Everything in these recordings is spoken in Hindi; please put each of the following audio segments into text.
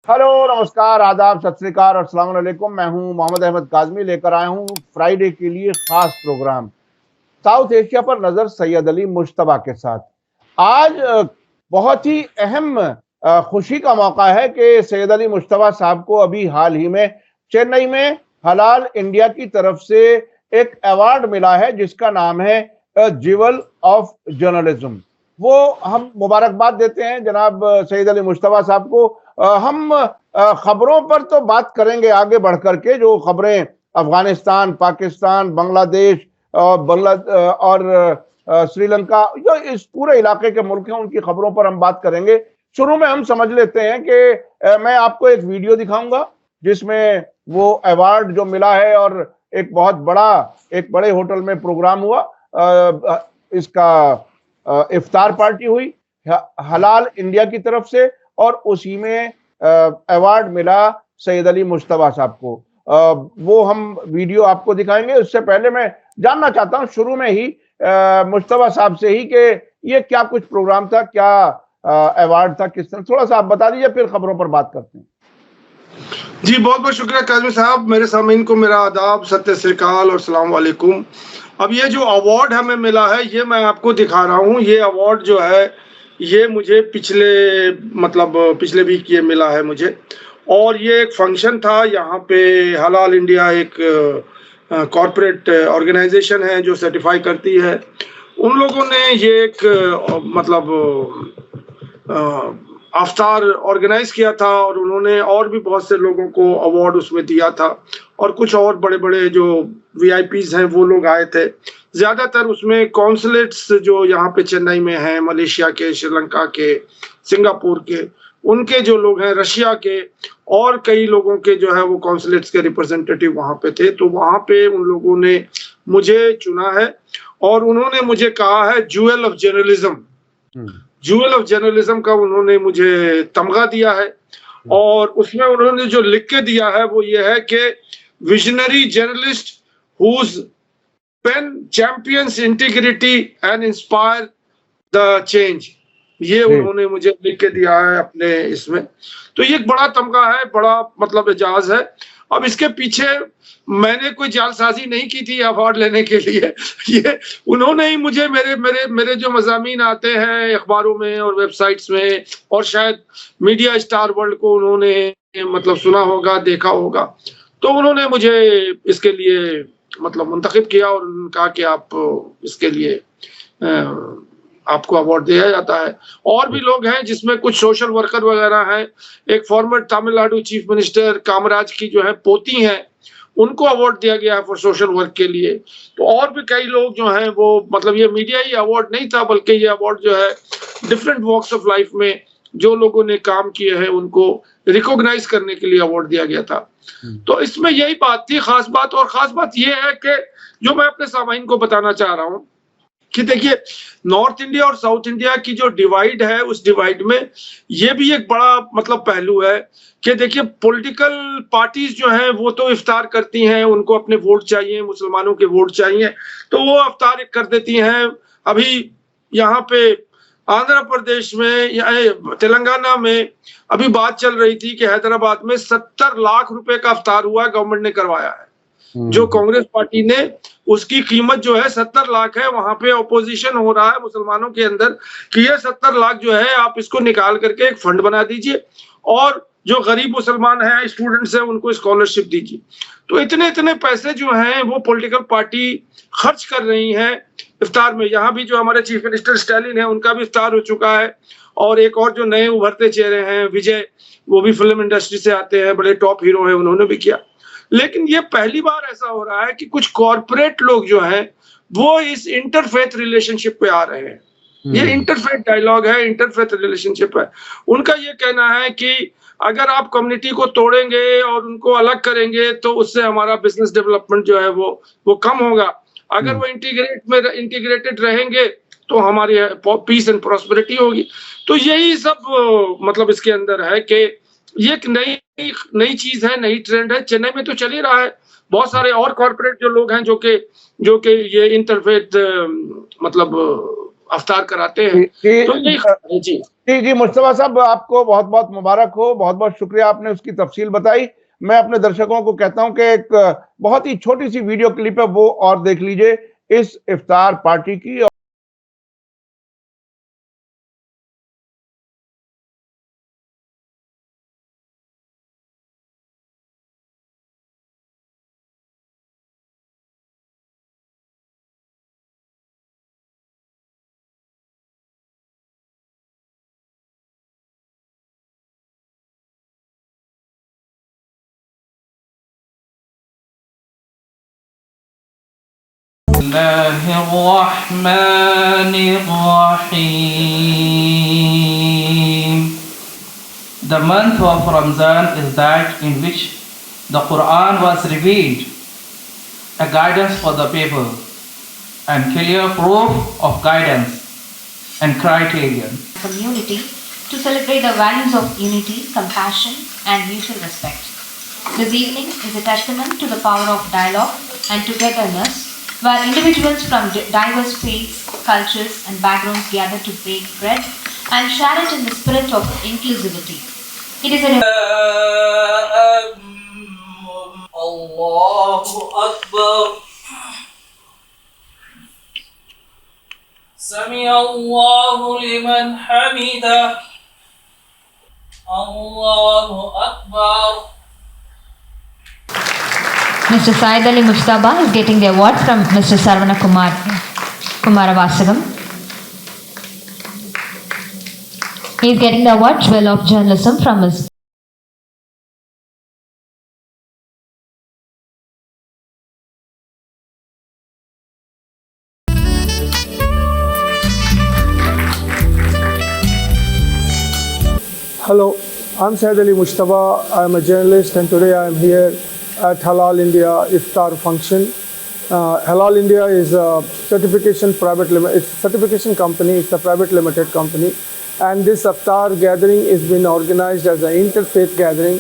हेलो, नमस्कार, आदाब, सत श्री अकाल और अस्सलाम वालेकुम। मैं हूं मोहम्मद अहमद काज़मी, लेकर आया हूं फ्राइडे के लिए खास प्रोग्राम साउथ एशिया पर नजर सैयद अली मुश्तबा के साथ। आज बहुत ही अहम खुशी का मौका है कि सैयद अली मुश्तबा साहब को अभी हाल ही में चेन्नई में हलाल इंडिया की तरफ से एक अवार्ड मिला है जिसका नाम है ज्वेल ऑफ जर्नलिज्म। वो हम मुबारकबाद देते हैं जनाब सैयद अली मुश्तबा साहब को। हम खबरों पर तो बात करेंगे आगे बढ़ करके, जो खबरें अफगानिस्तान, पाकिस्तान, बांग्लादेश और श्रीलंका, जो इस पूरे इलाके के मुल्क हैं, उनकी खबरों पर हम बात करेंगे। शुरू में हम समझ लेते हैं कि मैं आपको एक वीडियो दिखाऊंगा जिसमें वो अवार्ड जो मिला है और एक बहुत बड़ा, एक बड़े होटल में प्रोग्राम हुआ। इसका इफ्तार पार्टी हुई हलाल इंडिया की तरफ से और उसी में अवार्ड मिला सैयद अली मुश्तबा साहब को। वो हम वीडियो आपको दिखाएंगे। उससे पहले मैं जानना चाहता हूं शुरू में ही मुश्तबा साहब से ही कि ये क्या कुछ प्रोग्राम था, क्या अवार्ड था, किस तरह, थोड़ा सा आप बता दीजिए, फिर खबरों पर बात करते हैं। जी, बहुत बहुत शुक्रिया काज़मी साहब। मेरे सामीन को मेरा आदाब, सत श्री अकाल और सलाम वालेकुम। अब ये जो अवार्ड हमें मिला है ये मैं आपको दिखा रहा हूँ। ये अवार्ड जो है ये मुझे पिछले वीक ये मिला है मुझे। और ये एक फंक्शन था यहाँ पे। हलाल इंडिया एक कॉरपोरेट ऑर्गेनाइजेशन है जो सर्टिफाई करती है। उन लोगों ने ये एक अफ्तार ऑर्गेनाइज किया था और उन्होंने और भी बहुत से लोगों को अवार्ड उसमें दिया था और कुछ और बड़े बड़े जो वीआईपीज हैं वो लोग आए थे। ज्यादातर उसमें कॉन्सुलेट्स जो यहाँ पे चेन्नई में हैं, मलेशिया के, श्रीलंका के, सिंगापुर के, उनके जो लोग हैं, रशिया के, और कई लोगों के जो है वो कॉन्सुलेट्स के रिप्रेजेंटेटिव वहाँ पे थे। तो वहाँ पे उन लोगों ने मुझे चुना है और उन्होंने मुझे कहा है jewel of journalism. Jewel of journalism का उन्होंने मुझे तमगा दिया है और उसमें उन्होंने जो लिख के दिया है वो ये है कि visionary journalist whose pen champions integrity and inspire the change. ये उन्होंने मुझे लिख के दिया है अपने इसमें। तो ये एक बड़ा तमगा है, बड़ा एजाज है। अब इसके पीछे मैंने कोई जालसाजी नहीं की थी अवार्ड लेने के लिए। ये उन्होंने ही मुझे मेरे जो मज़ामीन आते हैं अखबारों में और वेबसाइट्स में, और शायद मीडिया स्टार वर्ल्ड को उन्होंने सुना होगा, देखा होगा, तो उन्होंने मुझे इसके लिए मुंतखब किया और उन्होंने कहा कि आप इसके लिए आपको अवार्ड दिया जाता है। और भी लोग हैं जिसमें कुछ सोशल वर्कर वगैरह हैं। एक former Tamil Nadu chief minister Kamaraj की जो है पोती हैं, उनको अवार्ड दिया गया है फॉर सोशल वर्क के लिए। तो और भी कई लोग जो हैं वो ये मीडिया ही अवार्ड नहीं था, बल्कि ये अवार्ड जो है डिफरेंट वॉक्स ऑफ लाइफ में जो लोगों ने काम किए हैं उनको रिकॉग्नाइज करने के लिए अवार्ड दिया गया था। तो इसमें यही बात थी, खास बात। और खास बात ये है कि जो मैं अपने सामाइन को बताना चाह रहा हूँ कि देखिए, नॉर्थ इंडिया और साउथ इंडिया की जो डिवाइड है, उस डिवाइड में ये भी एक बड़ा पहलू है कि देखिए, पॉलिटिकल पार्टीज जो हैं वो तो इफ्तार करती हैं, उनको अपने वोट चाहिए, मुसलमानों के वोट चाहिए, तो वो इफ्तार कर देती हैं। अभी यहाँ पे आंध्र प्रदेश में या तेलंगाना में अभी बात चल रही थी कि हैदराबाद में 70 लाख रुपए का इफ्तार हुआ है, गवर्नमेंट ने करवाया है। जो कांग्रेस पार्टी ने, उसकी कीमत जो है 70 लाख है। वहां पे ऑपोजिशन हो रहा है मुसलमानों के अंदर कि ये 70 लाख जो है आप इसको निकाल करके एक फंड बना दीजिए और जो गरीब मुसलमान हैं, स्टूडेंट्स हैं, उनको स्कॉलरशिप दीजिए। तो इतने इतने पैसे जो हैं वो पॉलिटिकल पार्टी खर्च कर रही हैं इफ्तार में। यहाँ भी जो हमारे चीफ मिनिस्टर स्टालिन है, उनका भी इफ्तार हो चुका है। और एक और जो नए उभरते चेहरे हैं, विजय, वो भी फिल्म इंडस्ट्री से आते हैं, बड़े टॉप हीरो हैं, उन्होंने भी किया। लेकिन ये पहली बार ऐसा हो रहा है कि कुछ कॉरपोरेट लोग जो हैं वो इस इंटरफेथ रिलेशनशिप पे आ रहे हैं। ये इंटरफेथ डायलॉग है, इंटरफेथ रिलेशनशिप है। उनका ये कहना है कि अगर आप कम्युनिटी को तोड़ेंगे और उनको अलग करेंगे तो उससे हमारा बिजनेस डेवलपमेंट जो है वो कम होगा। अगर वो इंटीग्रेटेड रहेंगे तो हमारी पीस एंड प्रॉस्पेरिटी होगी। तो यही सब इसके अंदर है कि ये एक नई चीज है, नई ट्रेंड है। चेन्नई में तो चल ही रहा है। बहुत सारे और कॉर्पोरेट जो लोग हैं जो कि ये इंटरफेथ अफ्तार कराते हैं। तो यही जी जी मुस्तफा साहब, आपको बहुत बहुत मुबारक हो, बहुत बहुत शुक्रिया, आपने उसकी तफसील बताई। मैं अपने दर्शकों को कहता हूं कि एक बहुत ही छोटी सी वीडियो क्लिप है, वो और देख लीजिए इस इफ्तार पार्टी की। The month of Ramadan is that in which the Quran was revealed, a guidance for the people, and clear proof of guidance and criterion. Community to celebrate the values of unity, compassion, and mutual respect. This evening is a testament to the power of dialogue and togetherness, where individuals from diverse faiths, cultures, and backgrounds gather to break bread and share it in the spirit of inclusivity. It is a Allahu Akbar. Sami Allahu liman hamidah. Allahu Akbar. Mr. Syed Ali Mushtaba is getting the award from Mr. Sarvana Kumaravasagam. He is getting the award Jewel of Journalism from his Hello, I'm Syed Ali Mushtaba. I'm a journalist and today I'm here at Halal India Iftar function. Halal India is a certification company, it's a private limited company, and this Iftar gathering is been organized as an interfaith gathering,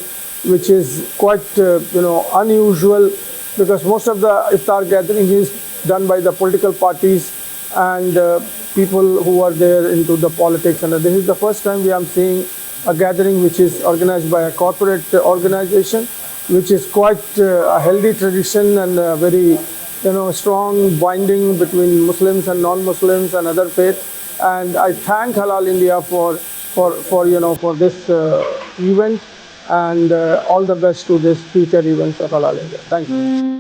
which is quite unusual, because most of the Iftar gathering is done by the political parties and people who are there into the politics, and this is the first time we are seeing a gathering which is organized by a corporate organization, which is quite a healthy tradition and a very strong binding between Muslims and non-Muslims and other faiths. And I thank Halal India for this event, and all the best to this future events of Halal India. Thank you.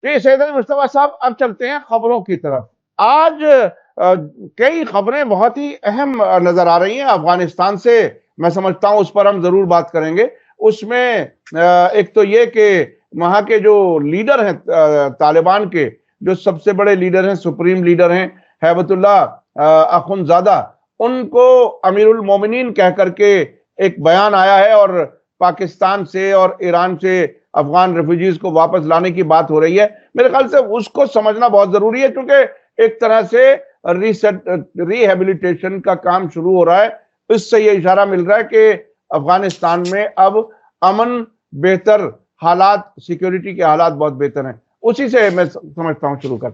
जी सैयद अली मुस्तफा साहब, अब चलते हैं खबरों की तरफ। आज कई खबरें बहुत ही अहम नजर आ रही हैं अफगानिस्तान से। मैं समझता हूं उस पर हम जरूर बात करेंगे। उसमें एक तो ये कि वहां के जो लीडर हैं तालिबान के, जो सबसे बड़े लीडर हैं, सुप्रीम लीडर हैं हैबतुल्लाह अखुंज़ादा, उनको अमीरुल मोमिनीन कह करके एक बयान आया है और पाकिस्तान से और ईरान से अफगान रेफ्यूजीज को वापस लाने की बात हो रही है। मेरे ख्याल से उसको समझना बहुत जरूरी है, क्योंकि एक तरह से रिहेबिलिटेशन का काम शुरू हो रहा है। इससे ये इशारा मिल रहा है कि अफगानिस्तान में अब अमन बेहतर, हालात, सिक्योरिटी के हालात बहुत बेहतर हैं। उसी से मैं समझता हूँ शुरू कर।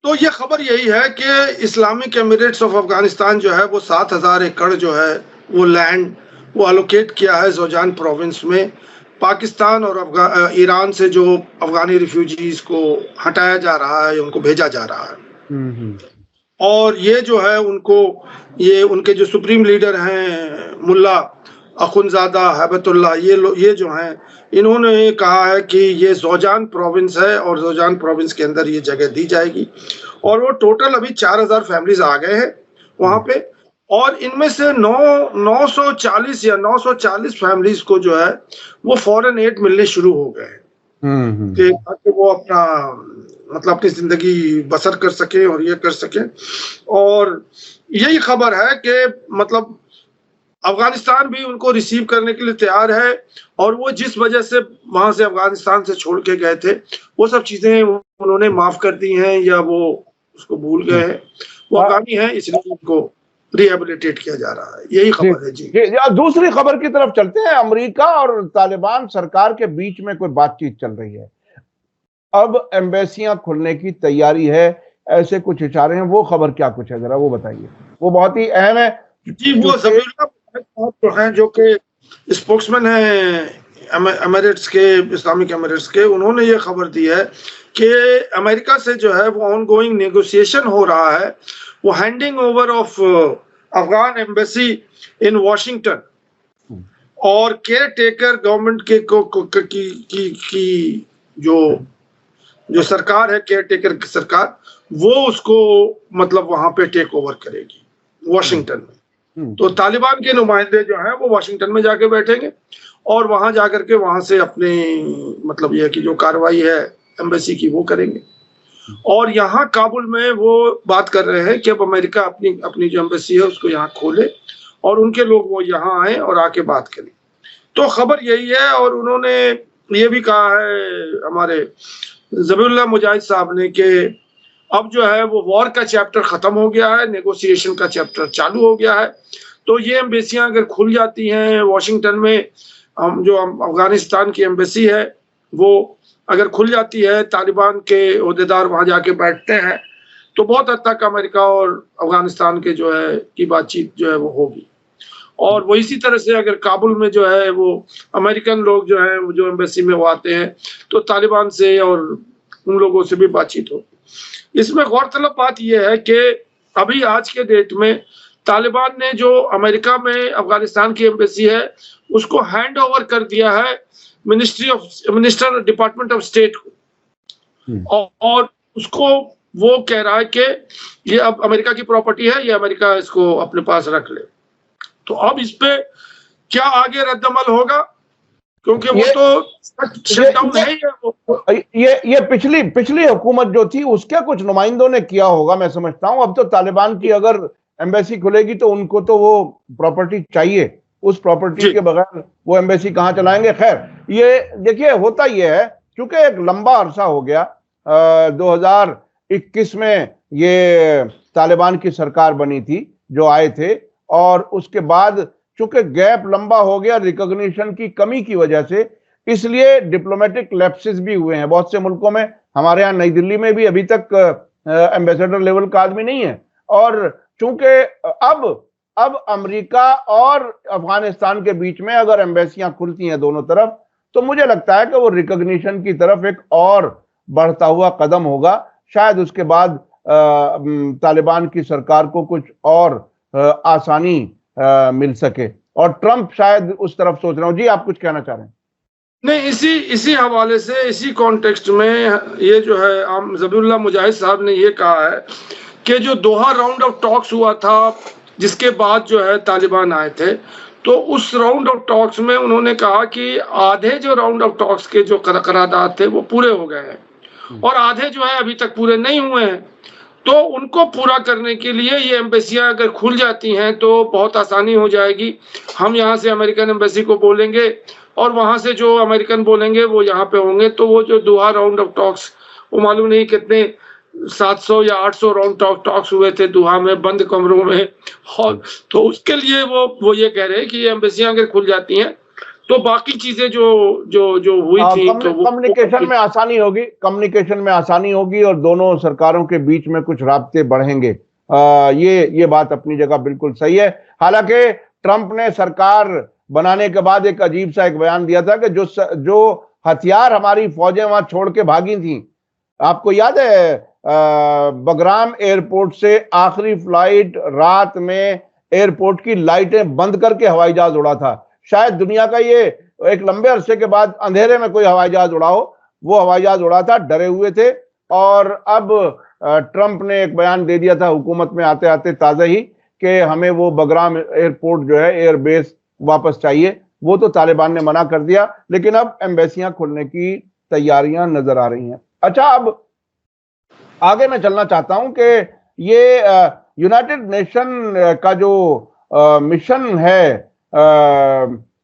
तो ये खबर यही है कि इस्लामिक एमिरेट्स ऑफ अफगानिस्तान जो है वो 7,000 एकड़ जो है वो लैंड वो अलोकेट किया है जोजान प्रोविंस में। पाकिस्तान और ईरान से जो अफगानी रिफ्यूजीज को हटाया जा रहा है, उनको भेजा जा रहा है। और ये जो है उनके जो सुप्रीम लीडर हैं मुल्ला अखुंज़ादा हैबतुल्लाह, ये जो हैं, इन्होंने कहा है कि ये जोजान प्रोविंस है और जोजान प्रोविंस के अंदर ये जगह दी जाएगी। और वो टोटल अभी 4,000 फैमिलीज आ गए हैं वहां पे, और इनमें से 940 फैमिलीज को जो है वो फॉरेन एड मिलने शुरू हो गए ताकि वो अपना अपनी जिंदगी बसर कर सके और ये कर सके। और यही खबर है कि अफगानिस्तान भी उनको रिसीव करने के लिए तैयार है, और वो जिस वजह से वहां से अफगानिस्तान से छोड़ के गए थे वो सब चीजें उन्होंने माफ कर दी हैं या वो उसको भूल गए हैं, वो अफगानी है, इसलिए उनको रिहेबिलिटेट किया जा रहा है। यही खबर है जी। दूसरी खबर की तरफ चलते हैं। अमेरिका और तालिबान सरकार के बीच में कोई बातचीत चल रही है। अब एम्बेसियां खुलने की तैयारी है, ऐसे कुछ इशारे हैं। वो खबर क्या कुछ है, जरा वो बताइए। वो बहुत ही अहम है जी। वो ज़बीहुल्लाह हैं जो कि स्पोक्समैन है एमिरेट्स के, इस्लामिक एमिरेट्स के, उन्होंने ये खबर दी है कि अमेरिका से जो है वो ऑनगोइंग नेगोशिएशन हो रहा है, वो handing over of Afghan embassy in Washington और केयर टेकर गवर्नमेंट के की जो सरकार है, केयर टेकर की सरकार, वो उसको मतलब वहां पे टेक ओवर करेगी वॉशिंगटन में। तो तालिबान के नुमाइंदे जो हैं वो वॉशिंगटन में जाके बैठेंगे और वहां जाकर के वहां से अपने मतलब यह कि जो कार्रवाई है एम्बेसी की वो करेंगे। और यहाँ काबुल में वो बात कर रहे हैं कि अब अमेरिका अपनी जो एम्बेसी है उसको यहाँ खोले और उनके लोग वो यहाँ आए और आके बात करें। तो खबर यही है। और उन्होंने ये भी कहा है हमारे ज़बीहुल्लाह मुजाहिद साहब ने कि अब जो है वो वॉर का चैप्टर खत्म हो गया है, नेगोशिएशन का चैप्टर चालू हो गया है। तो ये एम्बेसियां अगर खुल जाती हैं वॉशिंगटन में, जो अफगानिस्तान की एम्बेसी है वो अगर खुल जाती है, तालिबान के ओहदेदार वहां जाके बैठते हैं, तो बहुत हद तक अमेरिका और अफगानिस्तान के जो है की बातचीत जो है वो होगी। और वो इसी तरह से अगर काबुल में जो है वो अमेरिकन लोग जो है जो एम्बेसी में वो आते हैं, तो तालिबान से और उन लोगों से भी बातचीत होगी। इसमें गौरतलब बात यह है कि अभी आज के डेट में तालिबान ने जो अमेरिका में अफगानिस्तान की एम्बेसी है उसको हैंड ओवर कर दिया है मिनिस्टर डिपार्टमेंट ऑफ स्टेट को, और उसको वो कह रहा है कि ये अब अमेरिका की प्रॉपर्टी है, ये अमेरिका इसको अपने पास रख ले। तो अब इस पे क्या आगे रद्दमल होगा, क्योंकि वो तो शटडाउन है ये पिछली हुकूमत जो थी उसके कुछ नुमाइंदों ने किया होगा, मैं समझता हूं। अब तो तालिबान की अगर एम्बेसी खुलेगी तो उनको तो वो प्रॉपर्टी चाहिए, उस प्रॉपर्टी के बगैर वो एम्बेसी कहां चलाएंगे। खैर, ये देखिए होता ये है, क्योंकि एक लंबा अरसा हो गया, 2021 में ये तालिबान की सरकार बनी थी जो आए थे, और उसके बाद चूंकि गैप लंबा हो गया रिकॉग्निशन की कमी की वजह से, इसलिए डिप्लोमेटिक लैप्सेस भी हुए हैं बहुत से मुल्कों में। हमारे यहाँ नई दिल्ली में भी अभी तक एम्बेसडर लेवल का आदमी नहीं है। और चूंकि अब अमेरिका और अफगानिस्तान के बीच में अगर एम्बेसियां खुलती हैं दोनों तरफ, तो मुझे लगता है कि वो रिकॉग्निशन की तरफ एक और बढ़ता हुआ कदम होगा। शायद उसके बाद तालिबान की सरकार को कुछ और आसानी मिल सके, और ट्रंप शायद उस तरफ सोच रहा हूं। जी, आप कुछ कहना चाह रहे हैं? नहीं, इसी हवाले से, इसी कॉन्टेक्स्ट में ये जो है ज़बीहुल्लाह मुजाहिद साहब ने ये कहा है कि जो दोहा राउंड ऑफ टॉक्स हुआ था जिसके बाद जो है तालिबान आए थे, तो उस राउंड ऑफ टॉक्स में उन्होंने कहा कि आधे जो राउंड ऑफ टॉक्स के जो करारदाद थे वो पूरे हो गए हैं और आधे जो है अभी तक पूरे नहीं हुए हैं। तो उनको पूरा करने के लिए ये एम्बेसियां अगर खुल जाती हैं तो बहुत आसानी हो जाएगी। हम यहाँ से अमेरिकन एम्बेसी को बोलेंगे और वहां से जो अमेरिकन बोलेंगे वो यहाँ पे होंगे, तो वो जो दोहा राउंड ऑफ टॉक्स, वो मालूम नहीं कितने 700 या 800 राउंड टॉक्स हुए थे दोहा में, बंद कमरों में। और तो उसके लिए वो ये कह रहे हैं कि ये एम्बेसियां अगर खुल जाती हैं तो बाकी चीजें जो हुई थी तो कम्युनिकेशन में आसानी होगी और दोनों सरकारों के बीच में कुछ राब्ते बढ़ेंगे। ये बात अपनी जगह बिल्कुल सही है। हालांकि ट्रंप ने सरकार बनाने के बाद एक अजीब सा एक बयान दिया था कि जो हथियार हमारी फौजें वहां छोड़ के भागी थी, आपको याद है बगराम एयरपोर्ट से आखिरी फ्लाइट रात में एयरपोर्ट की लाइटें बंद करके हवाई जहाज उड़ा था। शायद दुनिया का ये एक लंबे अरसे के बाद अंधेरे में कोई हवाई जहाज उड़ा हो, वो हवाई जहाज उड़ा था, डरे हुए थे। और अब ट्रंप ने एक बयान दे दिया था हुकूमत में आते आते ताजा ही कि हमें वो बगराम एयरपोर्ट जो है एयरबेस वापस चाहिए। वो तो तालिबान ने मना कर दिया, लेकिन अब एम्बेसियां खुलने की तैयारियां नजर आ रही हैं। अच्छा, अब आगे मैं चलना चाहता हूं कि ये यूनाइटेड नेशन का जो मिशन है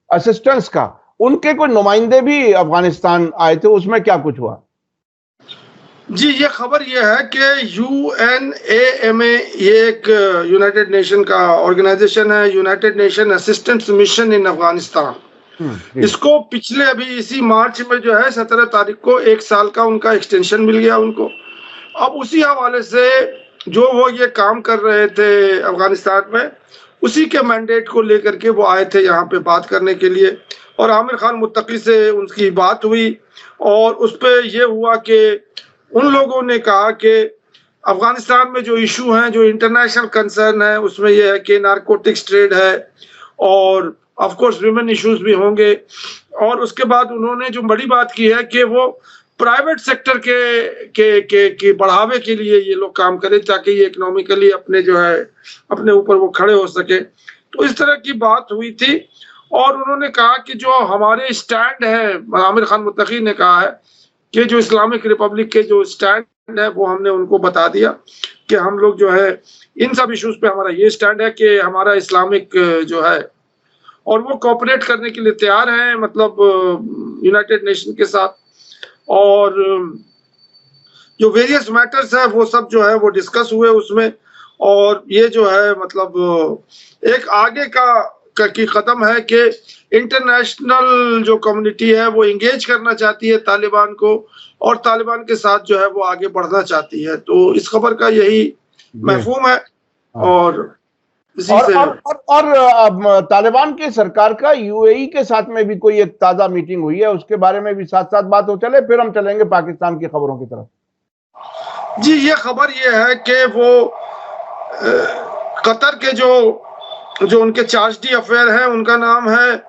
असिस्टेंस का, उनके कोई नुमाइंदे भी अफगानिस्तान आए थे, उसमें क्या कुछ हुआ? जी, ये खबर ये है कि UNAMA ये एक यूनाइटेड नेशन का ऑर्गेनाइजेशन है, United nation assistance mission in Afghanistan. जी। इसको पिछले अभी इसी मार्च में जो है 17 तारीख को 1 साल का उनका एक्सटेंशन मिल गया उनको। अब उसी हवाले से जो वो ये काम कर रहे थे अफगानिस्तान में, उसी के मैंडेट को लेकर के वो आए थे यहाँ पे बात करने के लिए, और आमिर खान मुत्तकी से उनकी बात हुई और उस पे ये हुआ कि उन लोगों ने कहा कि अफगानिस्तान में जो इशू हैं, जो इंटरनेशनल कंसर्न है, उसमें यह है कि नारकोटिक्स ट्रेड है और ऑफ कोर्स विमेन इश्यूज भी होंगे। और उसके बाद उन्होंने जो बड़ी बात की है कि वो प्राइवेट सेक्टर के बढ़ावे के लिए ये लोग काम करें ताकि ये इकोनॉमिकली अपने जो है अपने ऊपर वो खड़े हो सके। तो इस तरह की बात हुई थी और उन्होंने कहा कि जो हमारे स्टैंड है, आमिर खान मुत्तकी ने कहा है कि जो इस्लामिक रिपब्लिक के जो स्टैंड है वो हमने उनको बता दिया कि हम लोग जो है इन सब इश्यूज पे हमारा ये स्टैंड है कि हमारा इस्लामिक जो है, और वो कोऑपरेट करने के लिए तैयार हैं, मतलब यूनाइटेड नेशन के साथ। और जो वेरियस मैटर्स है वो सब जो है वो डिस्कस हुए उसमें, और ये जो है मतलब एक आगे की कदम है कि इंटरनेशनल जो कम्युनिटी है वो इंगेज करना चाहती है तालिबान को, और तालिबान के साथ जो है वो आगे बढ़ना चाहती है। तो इस खबर का यही मफहूम है। और इसी से और तालिबान की सरकार का यूएई के साथ में भी कोई एक ताजा मीटिंग हुई है, उसके बारे में भी साथ साथ बात हो। चले फिर हम चलेंगे पाकिस्तान की खबरों की तरफ। जी, ये खबर ये है कि वो कतर के जो उनके चार्जडी अफेयर हैं, उनका नाम है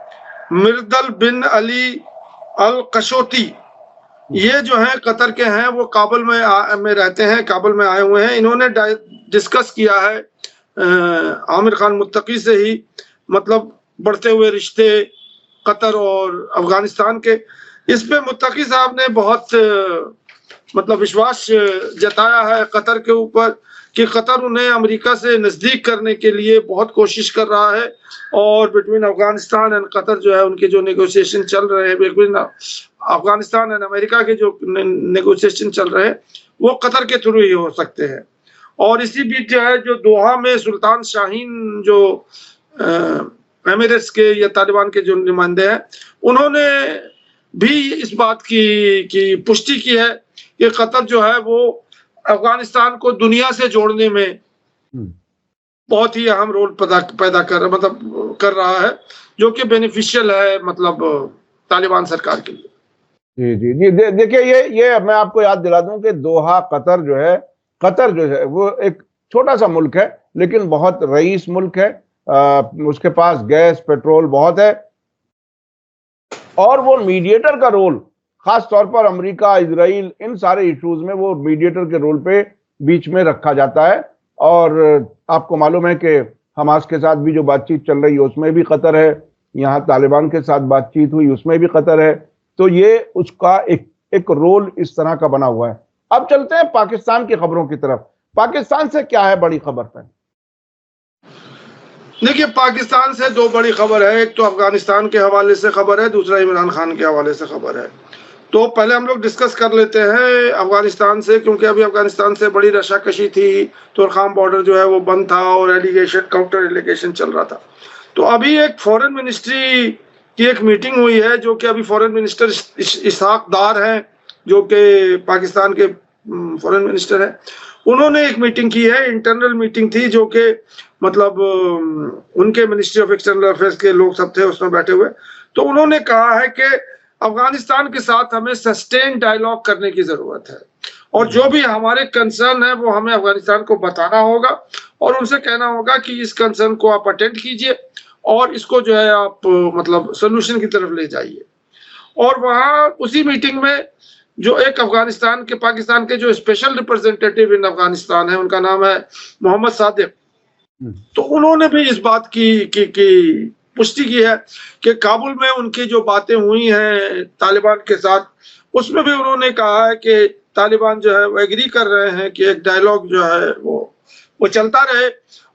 मिर्दल बिन अली अल कशोती। ये जो है कतर के हैं, वो काबुल में रहते हैं, काबुल में आए हुए हैं। इन्होंने डिस्कस किया है आमिर खान मुत्तकी से ही, मतलब बढ़ते हुए रिश्ते कतर और अफगानिस्तान के। इस पे मुत्तकी साहब ने बहुत मतलब विश्वास जताया है कतर के ऊपर कि कतर उन्हें अमेरिका से नज़दीक करने के लिए बहुत कोशिश कर रहा है, और बिटवीन अफगानिस्तान एंड कतर जो है उनके जो नेगोशिएशन चल रहे हैं, बिटवीन अफगानिस्तान एंड अमेरिका के जो नेगोशिएशन चल रहे हैं वो कतर के थ्रू ही हो सकते हैं। और इसी बीच जो है जो दोहा में सुल्तान शाहीन जो एमिरेट्स के या तालिबान के जो नुमाइंदे हैं, उन्होंने भी इस बात की पुष्टि की है कि कतर जो है वो अफगानिस्तान को दुनिया से जोड़ने में बहुत ही अहम रोल पैदा कर रहा है, जो कि बेनिफिशियल है मतलब तालिबान सरकार के लिए। जी जी जी, देखिए ये मैं आपको याद दिला दूं कि दोहा कतर जो है वो एक छोटा सा मुल्क है, लेकिन बहुत रईस मुल्क है। उसके पास गैस पेट्रोल बहुत है, और वो मीडिएटर का रोल, खास तौर पर अमेरिका इजराइल इन सारे इश्यूज में वो मीडिएटर के रोल पे बीच में रखा जाता है। और आपको मालूम है कि हमास के साथ भी जो बातचीत चल रही है उसमें भी कतर है, यहाँ तालिबान के साथ बातचीत हुई उसमें भी कतर है। तो ये उसका एक रोल इस तरह का बना हुआ है। अब चलते हैं पाकिस्तान की खबरों की तरफ। पाकिस्तान से क्या है बड़ी खबर पर? देखिए, पाकिस्तान से दो बड़ी खबर है, एक तो अफगानिस्तान के हवाले से खबर है, दूसरा इमरान खान के हवाले से खबर है। तो पहले हम लोग डिस्कस कर लेते हैं अफगानिस्तान से, क्योंकि अभी अफगानिस्तान से बड़ी रशाकशी थी, तुर्खाम बॉर्डर जो है वो बंद था और एलिगेशन काउंटर एलिगेशन चल रहा था। तो अभी एक फॉरेन मिनिस्ट्री की एक मीटिंग हुई है, जो कि अभी फॉरेन मिनिस्टर इसहाक दार हैं, जो कि पाकिस्तान के फॉरेन मिनिस्टर हैं। उन्होंने एक मीटिंग की है, इंटरनल मीटिंग थी, जो कि मतलब उनके मिनिस्ट्री ऑफ एक्सटर्नल अफेयर्स के लोग सब थे उसमें बैठे हुए। तो उन्होंने कहा है कि अफगानिस्तान के साथ हमें सस्टेन डायलॉग करने की जरूरत है, और जो भी हमारे कंसर्न है वो हमें अफगानिस्तान को बताना होगा, और उनसे कहना होगा कि इस कंसर्न को आप अटेंड कीजिए और इसको जो है आप मतलब सोल्यूशन की तरफ ले जाइए। और वहाँ उसी मीटिंग में जो एक पाकिस्तान के जो स्पेशल रिप्रेजेंटेटिव इन अफगानिस्तान है, उनका नाम है मोहम्मद सादिक। तो उन्होंने भी इस बात की पुष्टि की है कि काबुल में उनकी जो बातें हुई हैं तालिबान के साथ, उसमें भी उन्होंने कहा है कि तालिबान जो है वो एग्री कर रहे हैं कि एक डायलॉग जो है वो चलता रहे,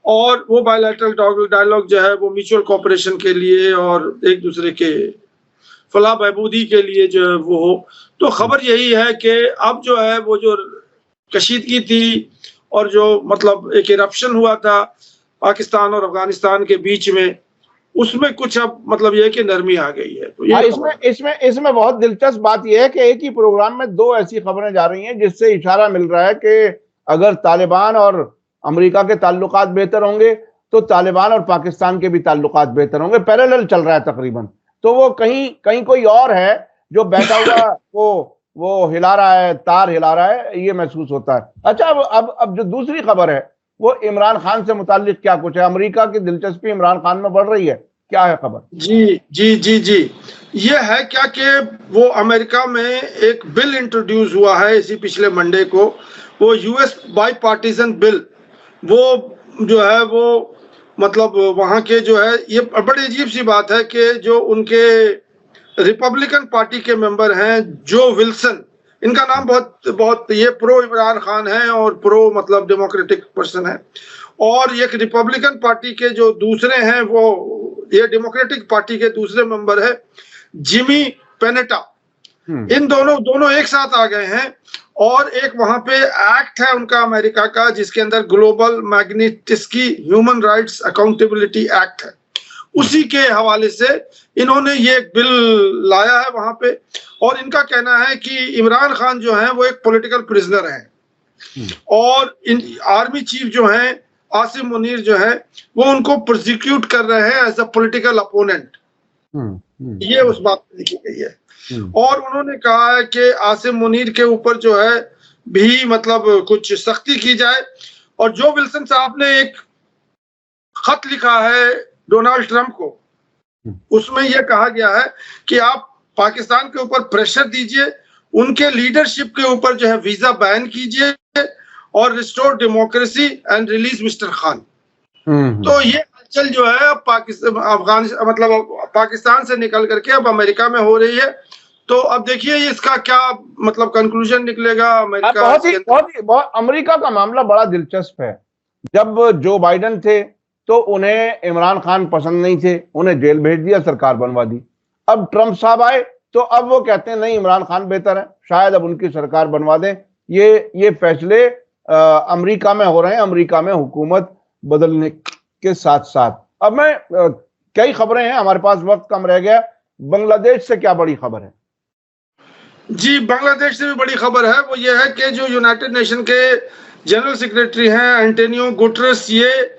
और वो बायलैटरल डायलॉग जो है वो म्यूचुअल कोऑपरेशन के लिए और एक दूसरे के फलाह बहबूदी के लिए जो है वो हो। तो खबर यही है कि अब जो है वो जो कशीदगी थी और जो मतलब एक इरप्शन हुआ था पाकिस्तान और अफगानिस्तान के बीच में, उसमें कुछ अब मतलब ये है कि नरमी आ गई है। तो हाँ, ये इसमें बहुत दिलचस्प बात यह है कि एक ही प्रोग्राम में दो ऐसी खबरें जा रही हैं जिससे इशारा मिल रहा है कि अगर तालिबान और अमेरिका के ताल्लुकात बेहतर होंगे तो तालिबान और पाकिस्तान के भी ताल्लुकात बेहतर होंगे। पैरेलल चल रहा है तकरीबन। तो वो कहीं कोई और है जो बैठा हुआ वो हिला रहा है, तार हिला रहा है, ये महसूस होता है। अच्छा, अब जो दूसरी खबर है वो इमरान खान से मुताल्लिक क्या कुछ है? अमेरिका की दिलचस्पी इमरान खान में बढ़ रही है, क्या है खबर? जी जी जी जी, ये है क्या कि वो अमेरिका में एक बिल इंट्रोड्यूस हुआ है इसी पिछले मंडे को, वो यूएस बाई पार्टीजन बिल। वो जो है वो मतलब वहाँ के जो है, ये बड़ी अजीब सी बात है कि जो उनके रिपब्लिकन पार्टी के मेंबर हैं जो विल्सन, इनका नाम बहुत ये प्रो इमरान खान है और प्रो मतलब डेमोक्रेटिक पर्सन है, और एक रिपब्लिकन पार्टी के जो दूसरे हैं वो ये डेमोक्रेटिक पार्टी के दूसरे मेंबर है जिमी पेनेटा। इन दोनों एक साथ आ गए हैं और एक वहां पे एक्ट है उनका अमेरिका का जिसके अंदर global Magnitsky human rights accountability act है, उसी के हवाले से इन्होंने ये बिल लाया है वहां पे। और इनका कहना है कि इमरान खान जो है वो एक पॉलिटिकल प्रिजनर है और इन आर्मी चीफ जो हैं आसिम मुनीर जो है वो उनको प्रोसिक्यूट कर रहे हैं एज अ पॉलिटिकल अपोनेंट। ये उस बात में लिखी गई है। और उन्होंने कहा है कि आसिम मुनीर के ऊपर जो है भी मतलब कुछ सख्ती की जाए। और जो विल्सन साहब ने एक खत लिखा है डोनाल्ड ट्रंप को, उसमें यह कहा गया है कि आप पाकिस्तान के ऊपर प्रेशर दीजिए, उनके लीडरशिप के ऊपर जो है वीजा बैन कीजिए और restore democracy and release mister Khan. तो ये हलचल जो है अब अफगानिस्तान मतलब पाकिस्तान से निकल करके अब अमेरिका में हो रही है। तो अब देखिए इसका क्या मतलब कंक्लूजन निकलेगा अमेरिका। बहुत अमेरिका का मामला बड़ा दिलचस्प है। जब जो बाइडेन थे तो उन्हें इमरान खान पसंद नहीं थे, उन्हें जेल भेज दिया, सरकार बनवा दी। अब ट्रंप साहब आए तो अब वो कहते हैं नहीं इमरान खान बेहतर है, शायद अब उनकी सरकार बनवा दें। ये फैसले अमेरिका में हो रहे हैं, अमेरिका में हुकूमत बदलने के साथ साथ। अब मैं कई खबरें हैं, हमारे पास वक्त कम रह गया। बांग्लादेश से क्या बड़ी खबर है? जी, बांग्लादेश से भी बड़ी खबर है। वो ये है कि जो यूनाइटेड नेशन के जनरल सेक्रेटरी हैं एंटोनियो गुटरेस, ये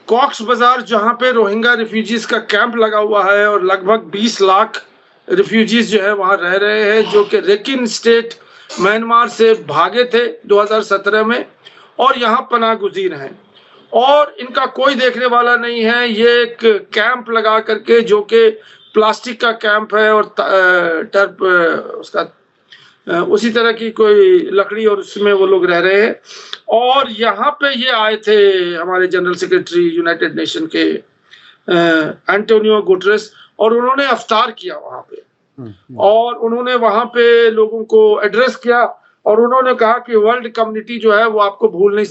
कॉक्स बाजार जहां पे रोहिंग्या रिफ्यूजीज का कैंप लगा हुआ है और लगभग 20 लाख रिफ्यूजीज जो है वहां रह रहे हैं, जो कि रेकिन स्टेट म्यांमार से भागे थे 2017 में और यहाँ पनाह गुज़ीर हैं और इनका कोई देखने वाला नहीं है। ये एक कैंप लगा करके जो कि प्लास्टिक का कैंप है और टर्प उसका उसी तरह की कोई लकड़ी और उसमें वो लोग रह रहे हैं। और यहाँ पे ये आए थे हमारे जनरल सेक्रेटरी यूनाइटेड नेशन के एंटोनियो गुटरेस और उन्होंने अफ्तार किया वहाँ पे और उन्होंने वहाँ पे लोगों को एड्रेस किया और उन्होंने कहा कि वर्ल्ड कम्युनिटी जो है वो आपको भूल नहीं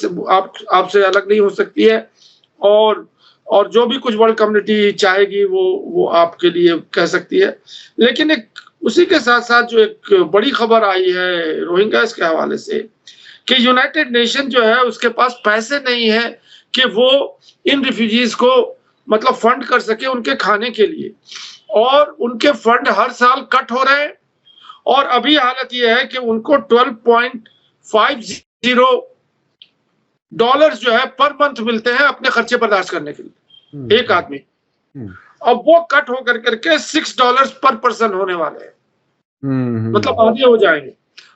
आपसे अलग नहीं हो सकती है और जो भी कुछ वर्ल्ड कम्युनिटी चाहेगी वो आपके लिए कह सकती है। लेकिन एक उसी के साथ साथ जो एक बड़ी खबर आई है रोहिंग्यास के हवाले से कि यूनाइटेड नेशन जो है उसके पास पैसे नहीं है कि वो इन रिफ्यूजीज को मतलब फंड कर सके उनके खाने के लिए, और उनके फंड हर साल कट हो रहे हैं और अभी हालत यह है कि उनको $12.50 जो है पर मंथ मिलते हैं अपने खर्चे बर्दाश्त करने के लिए एक आदमी। अब वो कट हो करके $6 पर पर्सन होने वाले हैं, मतलब आधे हो जाएंगे।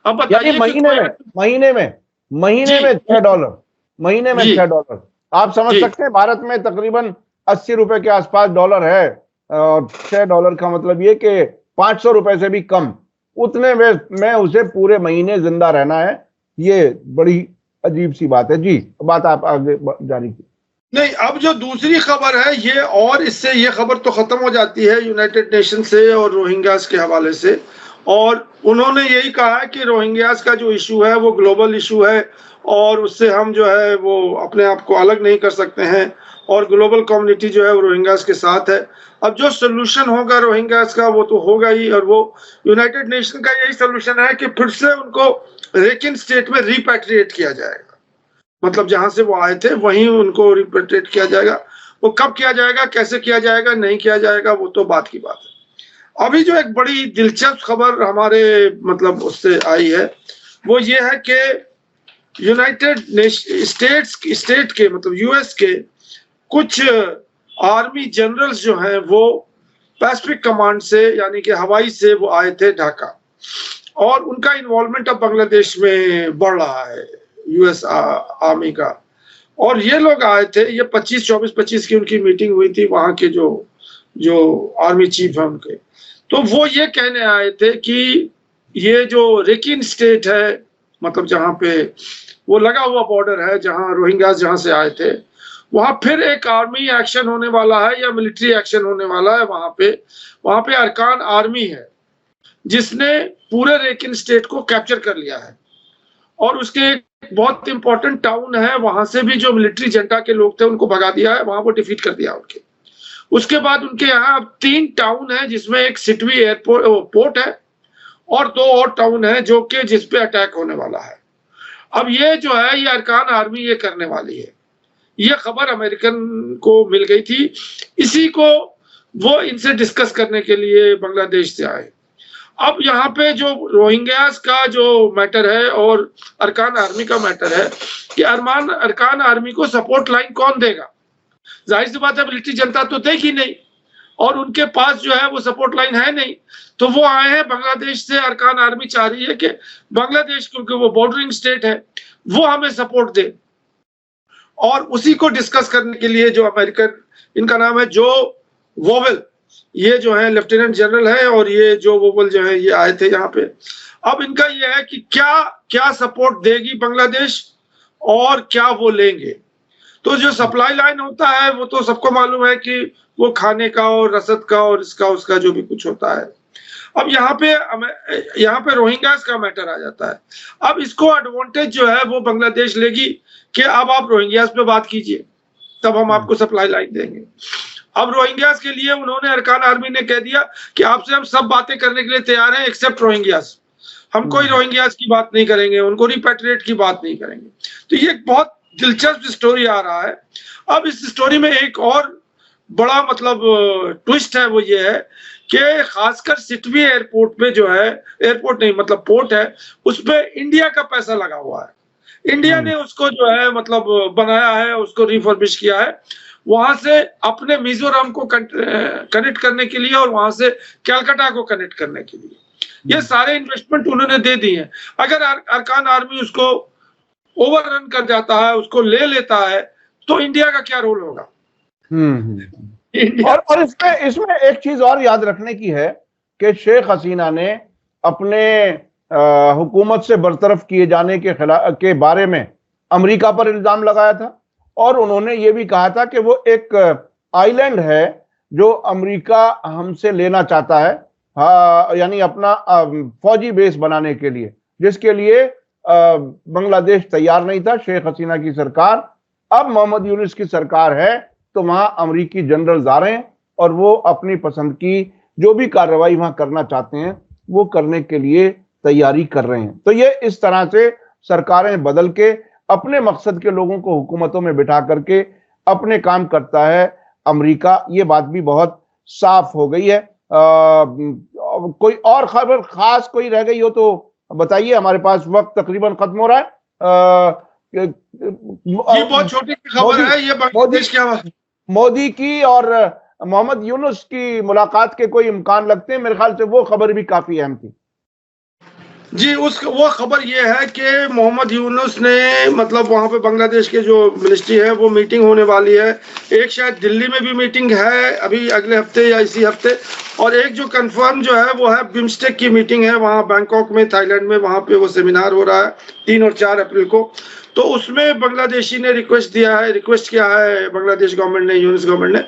अब बताइए महीने में $6, महीने में $6। आप समझ सकते हैं भारत में तकरीबन 80 रुपए के आसपास डॉलर है और $6 का मतलब ये कि 500 रुपए से भी कम, उतने में उसे पूरे महीने जिंदा रहना है। ये बड़ी अजीब सी बात है। जी, बात आप आगे जारी की। नहीं, अब जो दूसरी खबर है ये, और इससे ये खबर तो खत्म हो जाती है यूनाइटेड नेशन से और रोहिंग्यास के हवाले से। और उन्होंने यही कहा है कि रोहिंग्यास का जो इशू है वो ग्लोबल इशू है और उससे हम जो है वो अपने आप को अलग नहीं कर सकते हैं, और ग्लोबल कम्युनिटी जो है वो रोहिंग्यास के साथ है। अब जो सोल्यूशन होगा रोहिंग्यास का वो तो होगा ही, और वो यूनाइटेड नेशन का यही सोल्यूशन है कि फिर से उनको रेकिन स्टेट में रिपैट्रिएट किया जाएगा, मतलब जहां से वो आए थे वहीं उनको रिपैट्रिएट किया जाएगा। वो कब किया जाएगा, कैसे किया जाएगा, नहीं किया जाएगा, वो तो बात की बात है। अभी जो एक बड़ी दिलचस्प खबर हमारे मतलब उससे आई है वो ये है कि यूनाइटेड स्टेट के मतलब यूएस के कुछ आर्मी जनरल्स जो हैं वो पैसिफिक कमांड से यानी कि हवाई से वो आए थे ढाका, और उनका इन्वॉल्वमेंट अब बांग्लादेश में बढ़ रहा है यूएस आर्मी का। और ये लोग आए थे, ये 24-25 की उनकी मीटिंग हुई थी वहां के जो आर्मी चीफ है उनके, तो वो ये कहने आए थे कि ये जो रेकिन स्टेट है, मतलब जहां पे वो लगा हुआ बॉर्डर है जहां रोहिंग्यास जहां से आए थे, वहां फिर एक आर्मी एक्शन होने वाला है या मिलिट्री एक्शन होने वाला है। वहां पे अरकान आर्मी है जिसने पूरे रेकिन स्टेट को कैप्चर कर लिया है, और उसके एक बहुत इंपॉर्टेंट टाउन है वहां से भी जो मिलिट्री जनता के लोग थे उनको भगा दिया है, वहां को डिफीट कर दिया उनके। उसके बाद उनके यहाँ अब 3 टाउन है जिसमें एक सिटवी एयरपोर्ट पोर्ट है और 2 और टाउन है जो कि जिसपे अटैक होने वाला है। अब ये जो है ये अरकान आर्मी ये करने वाली है, ये खबर अमेरिकन को मिल गई थी, इसी को वो इनसे डिस्कस करने के लिए बांग्लादेश से आए। अब यहाँ पे जो रोहिंग्यास का जो मैटर है और अरकान आर्मी का मैटर है कि अरकान आर्मी को सपोर्ट लाइन कौन देगा। जाहिर सी बात है मिलिट्री जनता तो देगी नहीं, और उनके पास जो है वो सपोर्ट लाइन है नहीं, तो वो आए हैं बांग्लादेश से। अरकान आर्मी चाह रही है कि बांग्लादेश क्योंकि वो बॉर्डरिंग स्टेट है वो हमें सपोर्ट दे, और उसी को डिस्कस करने के लिए जो अमेरिकन, इनका नाम है जो वोवेल, ये जो है लेफ्टिनेंट जनरल है, और ये जो वोवेल जो है ये आए थे यहाँ पे। अब इनका ये है कि क्या सपोर्ट देगी बांग्लादेश और क्या वो लेंगे। तो जो सप्लाई लाइन होता है वो तो सबको मालूम है कि वो खाने का और रसद का और इसका उसका जो भी कुछ होता है। अब यहाँ पे रोहिंग्यास का मैटर आ जाता है। अब इसको एडवांटेज जो है वो बांग्लादेश लेगी कि अब आप रोहिंग्यास पे बात कीजिए, तब हम आपको सप्लाई लाइन देंगे। अब रोहिंग्यास के लिए उन्होंने अरकान आर्मी ने कह दिया कि आपसे हम सब बातें करने के लिए तैयार हैं एक्सेप्ट रोहिंग्यास, हम कोई रोहिंग्यास की बात नहीं करेंगे, उनको रिपैट्रिएट की बात नहीं करेंगे। तो ये एक बहुत दिलचस्प स्टोरी आ रहा है। अब इस स्टोरी में एक और बड़ा मतलब ट्विस्ट है, वो ये है कि खासकर सिटवी एयरपोर्ट पे जो है, एयरपोर्ट नहीं मतलब पोर्ट है, उस पे इंडिया का पैसा लगा हुआ है। इंडिया ने उसको जो है मतलब बनाया है, उसको रिफर्बिश किया है, वहां से अपने मिजोरम को कनेक्ट करने के लिए और वहां से कलकत्ता को कनेक्ट करने के लिए ये सारे इन्वेस्टमेंट उन्होंने दे दिए हैं। अगर अरकान आर्मी उसको ओवररन कर जाता है, उसको ले लेता है, तो इंडिया का क्या रोल होगा। और इसमें एक चीज और याद रखने की है कि शेख हसीना ने अपने हुकूमत से बरतरफ किए जाने के बारे में अमेरिका पर इल्जाम लगाया था, और उन्होंने ये भी कहा था कि वो एक आइलैंड है जो अमेरिका हमसे लेना चाहता है, यानी अपना फौजी बेस बनाने के लिए, जिसके लिए बांग्लादेश तैयार नहीं था। शेख हसीना की सरकार, अब मोहम्मद यूनुस की सरकार है, तो वहां अमेरिकी जनरल्स आ रहे हैं और वो अपनी पसंद की जो भी कार्रवाई वहां करना चाहते हैं वो करने के लिए तैयारी कर रहे हैं। तो ये इस तरह से सरकारें बदल के अपने मकसद के लोगों को हुकूमतों में बिठा करके अपने काम करता है अमेरिका। ये बात भी बहुत साफ हो गई है। कोई और खबर खास कोई रह गई हो तो बताइए, हमारे पास वक्त तकरीबन खत्म हो रहा है। ये बहुत छोटी खबर है, ये बांग्लादेश क्या मोदी की और मोहम्मद यूनुस की मुलाकात के कोई इम्कान लगते हैं? मेरे ख्याल से वो खबर भी काफी अहम थी। जी, वो खबर ये है कि मोहम्मद यूनुस ने मतलब वहां पे बांग्लादेश के जो मिनिस्ट्री है वो मीटिंग होने वाली है, एक शायद दिल्ली में भी मीटिंग है अभी अगले हफ्ते या इसी हफ्ते, और एक जो कंफर्म जो है वो है बिम्स्टेक की मीटिंग है वहाँ बैंकॉक में, थाईलैंड में, वहाँ पे वो सेमिनार हो रहा है 3 और 4 अप्रैल को। तो उसमें बांग्लादेशी ने रिक्वेस्ट किया है बांग्लादेश गवर्नमेंट ने, यूनिस गवर्नमेंट ने,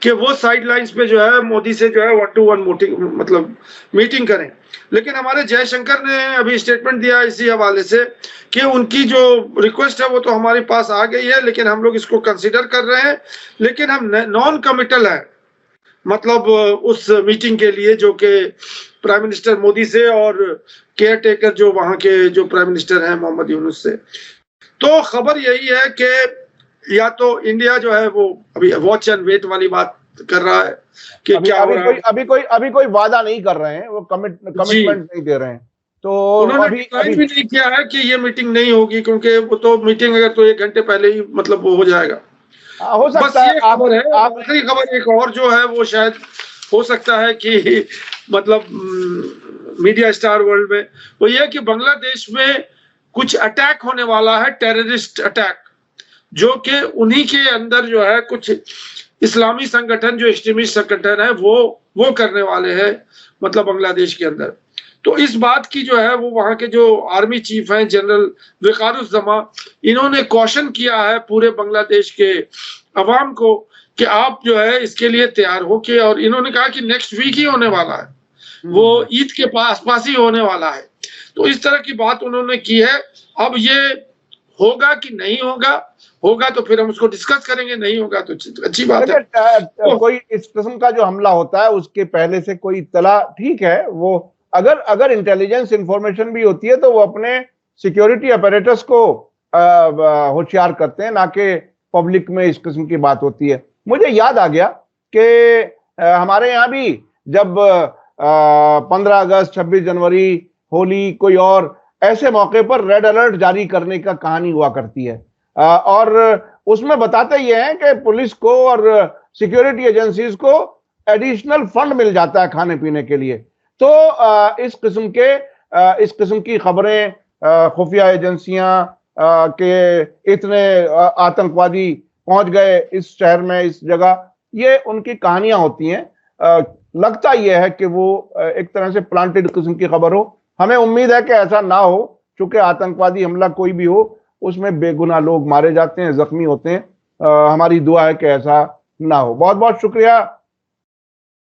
कि वो साइडलाइंस पे जो है मोदी से जो है 1-to-1 मतलब मीटिंग करें। लेकिन हमारे जयशंकर ने अभी स्टेटमेंट दिया इसी हवाले से कि उनकी जो रिक्वेस्ट है वो तो हमारे पास आ गई है, लेकिन हम लोग इसको कंसीडर कर रहे हैं, लेकिन हम नॉन कमिटल है मतलब उस मीटिंग के लिए, जो कि प्राइम मिनिस्टर मोदी से और केयर टेकर जो वहाँ के जो प्राइम मिनिस्टर हैं मोहम्मद यूनुस से। तो खबर यही है कि या तो इंडिया जो है वो अभी वॉच एंड वेट वाली बात कर रहा है कि क्या हो रहा है। अभी कोई वादा नहीं कर रहे हैं, वो कमिटमेंट नहीं दे रहे हैं। तो उन्होंने डिक्लाइन भी नहीं किया है कि ये मीटिंग नहीं होगी, क्योंकि वो तो मीटिंग अगर तो 1 घंटे पहले ही मतलब वो हो जाएगा। हो सकता बस है। ये खबर है। आखिरी खबर एक और जो है वो शायद हो सकता है कि मतलब मीडिया स्टार वर्ल्ड में, वो ये कि बांग्लादेश में कुछ अटैक होने वाला है, टेररिस्ट अटैक, जो कि उन्हीं के अंदर जो है कुछ इस्लामी संगठन जो एक्सट्रीमिस्ट संगठन है वो करने वाले हैं मतलब बांग्लादेश के अंदर। तो इस बात की जो है वो वहाँ के जो आर्मी चीफ हैं जनरल वकारुज़्ज़मा, इन्होंने कॉशन किया है पूरे बांग्लादेश के अवाम को कि आप जो है इसके लिए तैयार हो के, और इन्होंने कहा कि नेक्स्ट वीक ही होने वाला है, वो ईद के पास ही होने वाला है। तो इस तरह की बात उन्होंने की है। अब ये होगा कि नहीं होगा तो फिर हम उसको डिस्कस करेंगे, नहीं होगा तो अच्छी बात है। कोई इस किस्म का जो हमला होता है उसके पहले से कोई इत्तला, ठीक है, वो अगर इंटेलिजेंस इंफॉर्मेशन भी होती है तो वो अपने सिक्योरिटी अपैरेटस को होशियार करते हैं, ना कि पब्लिक में इस किस्म की बात होती है। मुझे याद आ गया कि हमारे यहाँ भी जब 15 अगस्त, 26 जनवरी, होली, कोई और ऐसे मौके पर रेड अलर्ट जारी करने का कहानी हुआ करती है, और उसमें बताते ये हैं कि पुलिस को और सिक्योरिटी एजेंसीज को एडिशनल फंड मिल जाता है खाने पीने के लिए। तो इस किस्म की खबरें खुफिया एजेंसियां के इतने आतंकवादी पहुंच गए इस शहर में, इस जगह, ये उनकी कहानियां होती हैं। लगता यह है कि वो एक तरह से प्लांटेड किस्म की खबर हो। हमें उम्मीद है कि ऐसा ना हो, चूंकि आतंकवादी हमला कोई भी हो उसमें बेगुनाह लोग मारे जाते हैं, जख्मी होते हैं। हमारी दुआ है कि ऐसा ना हो। बहुत बहुत शुक्रिया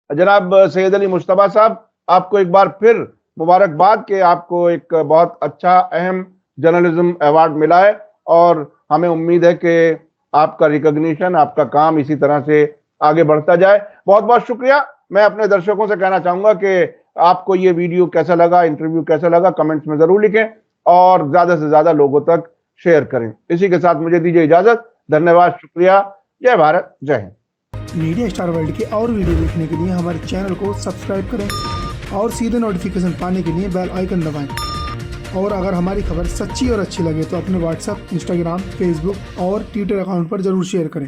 जनाब सैयद अली मुश्तबा साहब, आपको एक बार फिर मुबारकबाद कि आपको एक बहुत अच्छा अहम जर्नलिज्म अवार्ड मिला है, और हमें उम्मीद है कि आपका रिकॉग्निशन, आपका काम इसी तरह से आगे बढ़ता जाए। बहुत बहुत शुक्रिया। मैं अपने दर्शकों से कहना चाहूंगा कि आपको ये वीडियो कैसा लगा, इंटरव्यू कैसा लगा, कमेंट्स में जरूर लिखें और ज्यादा से ज्यादा लोगों तक शेयर करें। इसी के साथ मुझे दीजिए इजाजत। धन्यवाद, शुक्रिया। जय भारत, जय हिंद। मीडिया स्टार वर्ल्ड के और वीडियो देखने के लिए हमारे चैनल को सब्सक्राइब करें और सीधे नोटिफिकेशन पाने के लिए बेल आइकन दबाएं। और अगर हमारी खबर सच्ची और अच्छी लगे तो अपने व्हाट्सएप, इंस्टाग्राम, फेसबुक और ट्विटर अकाउंट पर जरूर शेयर करें।